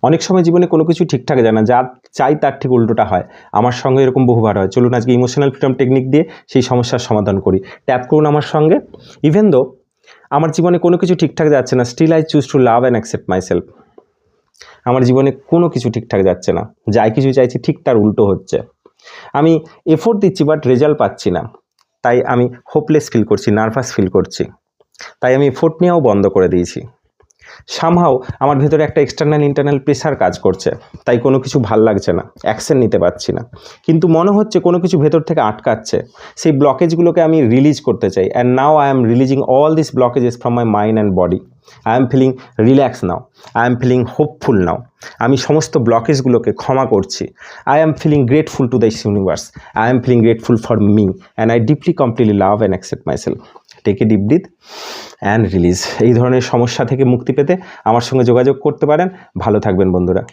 অনেক সময় জীবনে কোনো কিছু ঠিকঠাক যায় না, যা চাই তার ঠিক উল্টোটা হয়। আমার সঙ্গে এরকম বহুবার হয়। চলুন আজকে ইমোশনাল ফ্রিডম টেকনিক দিয়ে সেই সমস্যার সমাধান করি। ট্যাপ করুন আমার সঙ্গে। ইভেন দো আমার জীবনে কোনো কিছু ঠিকঠাক যাচ্ছে না, still I choose to love and accept myself. আমার জীবনে কোনো কিছু ঠিকঠাক যাচ্ছে না, যাই কিছু চাইছি ঠিক তার উল্টো হচ্ছে। আমি এফোর্ট দিচ্ছি বাট রেজাল্ট পাচ্ছি না, তাই আমি হোপলেস ফিল করছি, নার্ভাস ফিল করছি, তাই আমি এফোর্ট নেওয়াও বন্ধ করে দিয়েছি। সামহাও আমার ভেতরে একটা এক্সটার্নাল ইন্টারনাল প্রেশার কাজ করছে, তাই কোনো কিছু ভাল লাগছে না, অ্যাকশন নিতে পারছি না, কিন্তু মনে হচ্ছে কোনো কিছু ভেতর থেকে আটকাচ্ছে। সেই ব্লকেজগুলোকে আমি রিলিজ করতে চাই। And now I am releasing all this blockages from my mind and body. I am feeling relax now, I am feeling hopeful now. আমি সমস্ত ব্লকেজগুলোকে ক্ষমা করছি। I am feeling grateful to this universe, I am feeling grateful for me, and I deeply completely love and accept myself. Take a deep breath and release. এই ধরনের সমস্যা থেকে মুক্তি পেতে আমার সঙ্গে যোগাযোগ করতে পারেন। ভালো থাকবেন বন্ধুরা।